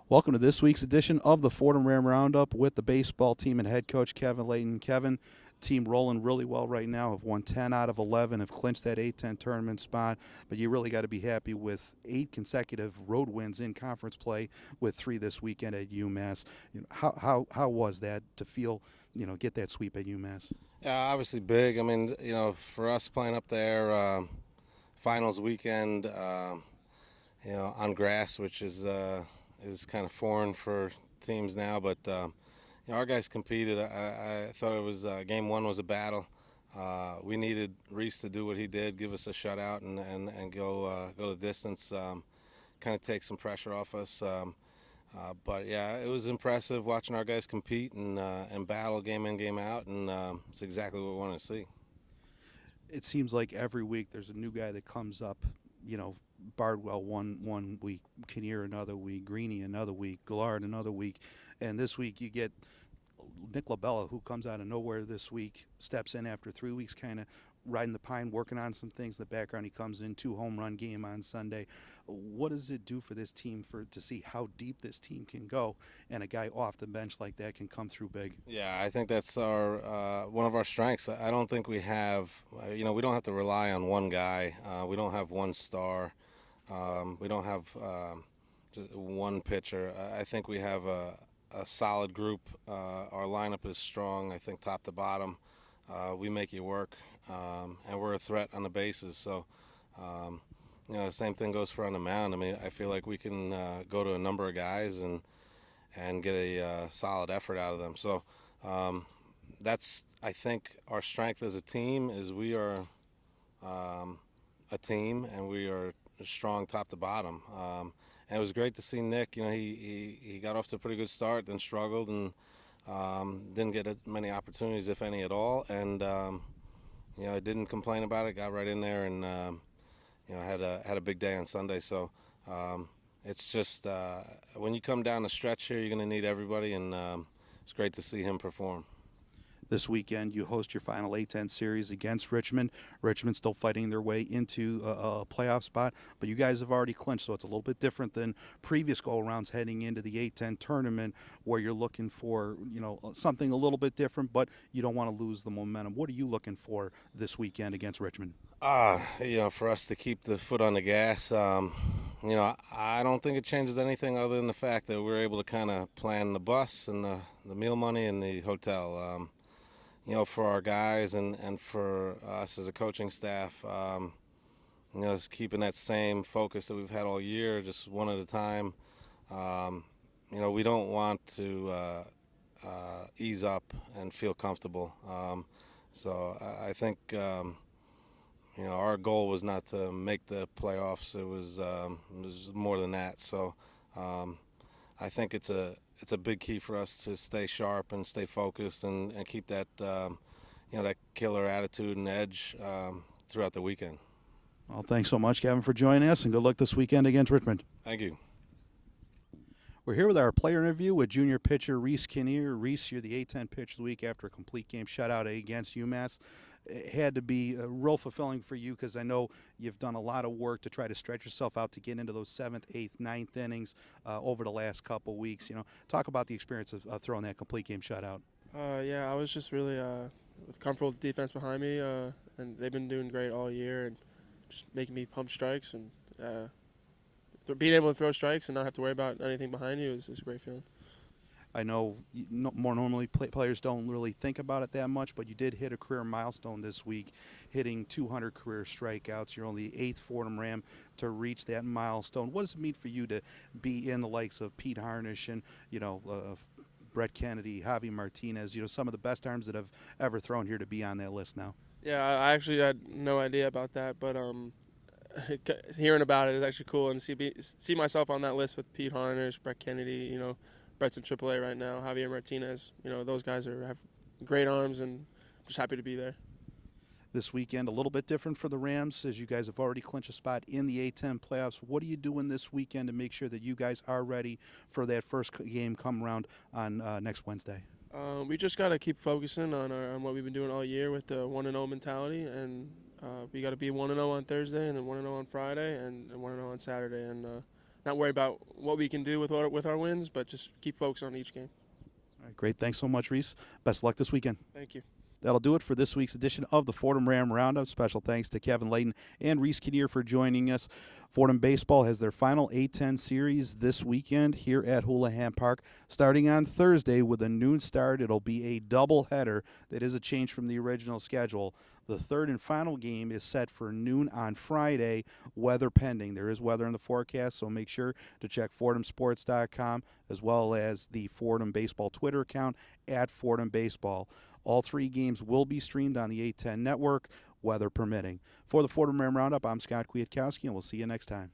Welcome to this week's edition of the Fordham Ram Roundup with the baseball team and head coach Kevin Leighton. Kevin, team rolling really well right now. Have won 10 out of 11, have clinched that A-10 tournament spot. But you really got to be happy with 8 consecutive road wins in conference play, with 3 this weekend at UMass. How was that to feel, get that sweep at UMass? Yeah, obviously big. I mean, for us playing up there, finals weekend, on grass, which is kind of foreign for teams now. But our guys competed. I thought it was game one was a battle. We needed Reiss to do what he did, give us a shutout and go the distance, kind of take some pressure off us. But yeah, it was impressive watching our guys compete and battle game in, game out, and it's exactly what we want to see. It seems like every week there's a new guy that comes up, Bardwell one week, Knehr another week, Greeny another week, Gillard another week, and this week you get Nick LaBella, who comes out of nowhere this week, steps in after 3 weeks, kind of riding the pine, working on some things in the background. He comes in, 2-home-run game on Sunday. What does it do for this team to see how deep this team can go, and a guy off the bench like that can come through big? Yeah, I think that's our one of our strengths. I don't think we have, we don't have to rely on one guy. We don't have one star. We don't have just one pitcher. I think we have a solid group. Our lineup is strong, I think, top to bottom. We make it work, and we're a threat on the bases. So, the same thing goes for on the mound. I mean, I feel like we can go to a number of guys and get a solid effort out of them. So that's, I think, our strength as a team is we are a team, and we are strong top to bottom. And it was great to see Nick. He got off to a pretty good start, then struggled and didn't get as many opportunities, if any, at all. And I didn't complain about it. Got right in there and had a big day on Sunday. So it's just when you come down the stretch here, you're going to need everybody, and it's great to see him perform. This weekend, you host your final A-10 series against Richmond. Richmond still fighting their way into a playoff spot, but you guys have already clinched, so it's a little bit different than previous go-arounds heading into the A-10 tournament, where you're looking for something a little bit different, but you don't want to lose the momentum. What are you looking for this weekend against Richmond? For us to keep the foot on the gas. I don't think it changes anything other than the fact that we're able to kind of plan the bus and the meal money and the hotel. For our guys and for us as a coaching staff, just keeping that same focus that we've had all year, just one at a time. We don't want to ease up and feel comfortable. So I think, our goal was not to make the playoffs. It was more than that. So I think it's a big key for us to stay sharp and stay focused and keep that that killer attitude and edge throughout the weekend. Well, thanks so much, Kevin, for joining us, and good luck this weekend against Richmond. Thank you. We're here with our player interview with junior pitcher Reiss Knehr. Reiss, you're the A-10 pitcher of the week after a complete game shutout against UMass. It had to be real fulfilling for you, because I know you've done a lot of work to try to stretch yourself out to get into those 7th, 8th, 9th innings over the last couple weeks. Talk about the experience of throwing that complete game shutout. I was just really comfortable with the defense behind me, and they've been doing great all year and just making me pump strikes, and being able to throw strikes and not have to worry about anything behind you is a great feeling. I know more normally players don't really think about it that much, but you did hit a career milestone this week, hitting 200 career strikeouts. You're only the 8th Fordham Ram to reach that milestone. What does it mean for you to be in the likes of Pete Harnish and Brett Kennedy, Javi Martinez, some of the best arms that have ever thrown here, to be on that list now? Yeah, I actually had no idea about that, but hearing about it is actually cool, and see myself on that list with Pete Harnish, Brett Kennedy, Brett's in AAA right now, Javier Martinez. Those guys have great arms, and I'm just happy to be there. This weekend, a little bit different for the Rams, as you guys have already clinched a spot in the A-10 playoffs. What are you doing this weekend to make sure that you guys are ready for that first game come around on next Wednesday? We just got to keep focusing on what we've been doing all year with the 1-0 mentality, and we got to be 1-0 on Thursday, and then 1-0 on Friday, and 1-0 on Saturday, and not worry about what we can do with our wins, but just keep focused on each game. All right, great. Thanks so much, Reiss. Best of luck this weekend. Thank you. That'll do it for this week's edition of the Fordham Ram Roundup. Special thanks to Kevin Leighton and Reiss Knehr for joining us. Fordham Baseball has their final A-10 series this weekend here at Houlihan Park, starting on Thursday with a noon start. It'll be a doubleheader. That is a change from the original schedule. The third and final game is set for noon on Friday, weather pending. There is weather in the forecast, so make sure to check FordhamSports.com as well as the Fordham Baseball Twitter account at Fordham Baseball. All three games will be streamed on the A-10 network, weather permitting. For the Fordham Ram Roundup, I'm Scott Kwiatkowski, and we'll see you next time.